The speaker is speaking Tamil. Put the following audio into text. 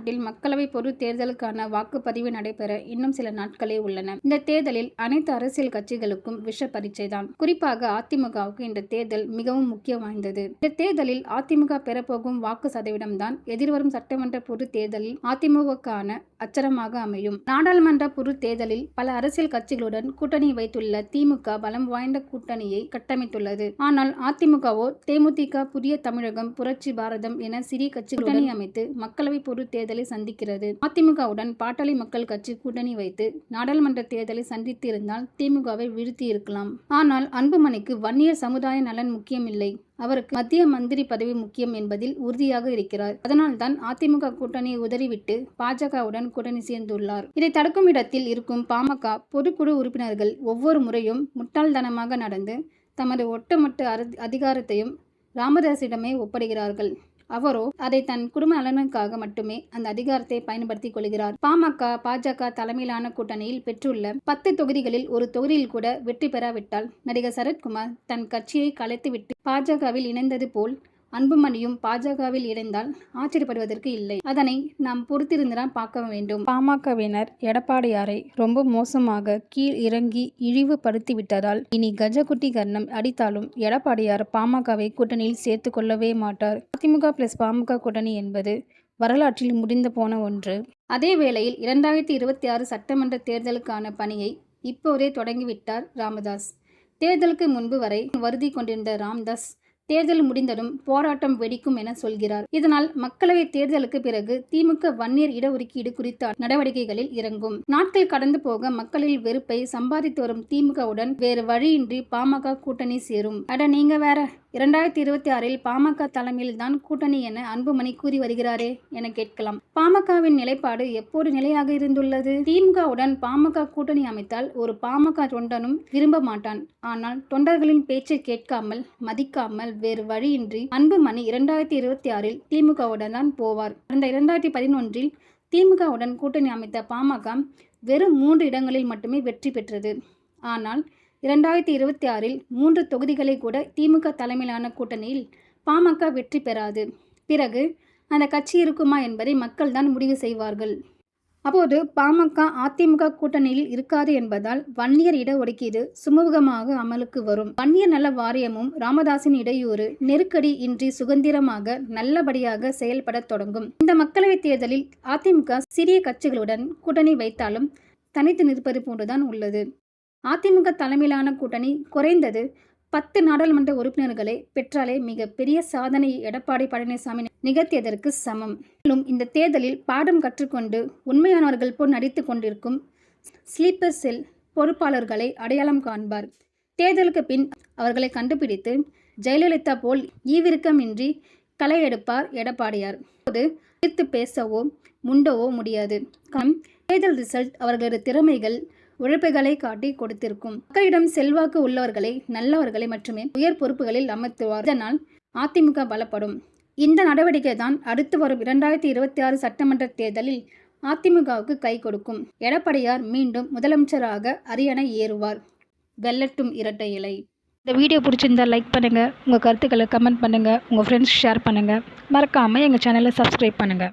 தமிழ்நாட்டில் மக்களவை பொதுத் தேர்தலுக்கான வாக்குப்பதிவு நடைபெற இன்னும் சில நாட்களே உள்ளன. இந்த தேர்தலில் அனைத்து அரசியல் கட்சிகளுக்கும் விஷ பரீட்சைதான். குறிப்பாக அதிமுகவுக்கு இந்த தேர்தல் மிகவும் முக்கியம் வாய்ந்தது. இந்த தேர்தலில் அதிமுக பெறப்போகும் வாக்கு சதவீதம் தான் எதிர்வரும் சட்டமன்ற பொதுத் தேர்தலில் அதிமுகவுக்கான அச்சரமாக அமையும். நாடாளுமன்ற பொதுத் தேர்தலில் பல அரசியல் கட்சிகளுடன் கூட்டணி வைத்துள்ள திமுக பலம் வாய்ந்த கூட்டணியை கட்டமைத்துள்ளது. ஆனால் அதிமுகவோ தேமுதிக, புதிய தமிழகம், புரட்சி பாரதம் என சிறிய கட்சிகளுடன் அமைத்து மக்களவை பொதுத் தேர்தலை சந்திக்கிறது. அதிமுகவுடன் பாட்டாளி மக்கள் கட்சி கூட்டணி வைத்து நாடாளுமன்ற தேர்தலை சந்தித்திருந்தால் திமுகவை வீழ்த்தி இருக்கலாம். ஆனால் அன்புமணிக்கு வன்னியர் சமுதாய நலன் முக்கியமில்லை. அவருக்கு மத்திய மந்திரி பதவி முக்கியம் என்பதில் உறுதியாக இருக்கிறார். அதனால்தான் அதிமுக கூட்டணியை உதறிவிட்டு பாஜகவுடன் கூட்டணி சேர்ந்துள்ளார். இதை தடுக்கும் இடத்தில் இருக்கும் பாமக பொதுக்குழு உறுப்பினர்கள் ஒவ்வொரு முறையும் முட்டாள்தனமாக நடந்து தமது ஒட்டுமொத்த அதிகாரத்தையும் ராமதாசிடமே ஒப்படைக்கிறார்கள். அவரோ அதை தன் குடும்ப நலனுக்காக மட்டுமே அந்த அதிகாரத்தை பயன்படுத்திக் கொள்கிறார். பாமக, பாஜக தலைமையிலான கூட்டணியில் பெற்றுள்ள 10 தொகுதிகளில் ஒரு தொகுதியில் கூட வெற்றி பெறாவிட்டால் நடிகர் சரத்குமார் தன் கட்சியை கலைத்துவிட்டு பாஜகவில் இணைந்தது போல் அன்புமணியும் பாஜகவில் இணைந்தால் ஆச்சரியப்படுவதற்கு இல்லை. அதனை நாம் பொறுத்திருந்துதான் பார்க்க வேண்டும். பாமகவினர் எடப்பாடியாரை ரொம்ப மோசமாக கீழ் இறங்கி இழிவுபடுத்திவிட்டதால் இனி கஜகுட்டி கர்ணம் அடித்தாலும் எடப்பாடியார் பாமகவை கூட்டணியில் சேர்த்து கொள்ளவே மாட்டார். அதிமுக பிளஸ் பாமக கூட்டணி என்பது வரலாற்றில் முடிந்து போன ஒன்று. அதே வேளையில் 2026 சட்டமன்ற தேர்தலுக்கான பணியை இப்போதே தொடங்கிவிட்டார் ராமதாஸ். தேர்தலுக்கு முன்பு வரை வருதி கொண்டிருந்த ராமதாஸ் தேர்தல் முடிந்ததும் போராட்டம் வெடிக்கும் என சொல்கிறார். இதனால் மக்களவை தேர்தலுக்கு பிறகு திமுக வன்னியர் இடஒதுக்கீடு குறித்த நடவடிக்கைகளில் இறங்கும். நாட்கள் கடந்து போக மக்களில் வெறுப்பை சம்பாதித்து வரும் திமுகவுடன் வேறு வழியின்றி பாமக கூட்டணி சேரும். அட நீங்க வேற, 2026 பாமக தலைமையில் தான் கூட்டணி என அன்புமணி கூறி வருகிறாரே என கேட்கலாம். பாமகவின் நிலைப்பாடு எப்போது நிலையாக இருந்துள்ளது? திமுகவுடன் பாமக கூட்டணி அமைத்தால் ஒரு பாமக தொண்டனும் விரும்ப மாட்டான். ஆனால் தொண்டர்களின் பேச்சை கேட்காமல் மதிக்காமல் வேறு வழியின்றி அன்புமணி 2026 திமுகவுடன் தான் போவார். கடந்த 2011 திமுகவுடன் கூட்டணி அமைத்த பாமக வெறும் 3 இடங்களில் மட்டுமே வெற்றி பெற்றது. ஆனால் 2026 3 தொகுதிகளை கூட திமுக தலைமையிலான கூட்டணியில் பாமக வெற்றி பெறாது. பிறகு அந்த கட்சி இருக்குமா என்பதை மக்கள் தான் முடிவு செய்வார்கள். அப்போது பாமக அதிமுக கூட்டணியில் இருக்காது என்பதால் வன்னியர் இடஒதுக்கீடு சுமூகமாக அமலுக்கு வரும். வன்னியர் நல வாரியமும் ராமதாசின் இடையூறு நெருக்கடி இன்றி சுதந்திரமாக நல்லபடியாக செயல்பட தொடங்கும். இந்த மக்களவை தேர்தலில் அதிமுக சிறிய கட்சிகளுடன் கூட்டணி வைத்தாலும் தனித்து நிற்பது போன்றுதான் உள்ளது. அதிமுக தலைமையிலான கூட்டணி குறைந்தது 10 நாடாளுமன்ற உறுப்பினர்களை பெற்றாலே மிக பெரிய சாதனை எடப்பாடி பழனிசாமி நிகழ்த்தியதற்கு சமம். மேலும் இந்த தேர்தலில் பாடம் கற்றுக்கொண்டு உண்மையானவர்கள் போல் நடித்து கொண்டிருக்கும் ஸ்லீப்பர் செல் பொறுப்பாளர்களை அடையாளம் காண்பார். தேர்தலுக்கு பின் அவர்களை கண்டுபிடித்து ஜெயலலிதா போல் ஈவிரக்கமின்றி களை எடுப்பார் எடப்பாடியார். அப்போது எதிர்த்து பேசவோ முண்டவோ முடியாது. தேர்தல் ரிசல்ட் அவர்களது திறமைகள் உழைப்புகளை காட்டி கொடுத்திருக்கும். மக்களிடம் செல்வாக்கு உள்ளவர்களை, நல்லவர்களை மட்டுமே உயர் பொறுப்புகளில் அமர்த்துவார். இதனால் அதிமுக பலப்படும். இந்த நடவடிக்கை தான் அடுத்து வரும் 2026 சட்டமன்ற தேர்தலில் அதிமுகவுக்கு கை கொடுக்கும். எடப்பாடியார் மீண்டும் முதலமைச்சராக அரியணை ஏறுவார். வெல்லட்டும் இரட்டை இலை. இந்த வீடியோ பிடிச்சிருந்தா லைக் பண்ணுங்க, உங்க கருத்துக்களை கமெண்ட் பண்ணுங்க, உங்க ஃப்ரெண்ட்ஸ் ஷேர் பண்ணுங்க, மறக்காம எங்க சேனலை சப்ஸ்கிரைப் பண்ணுங்க.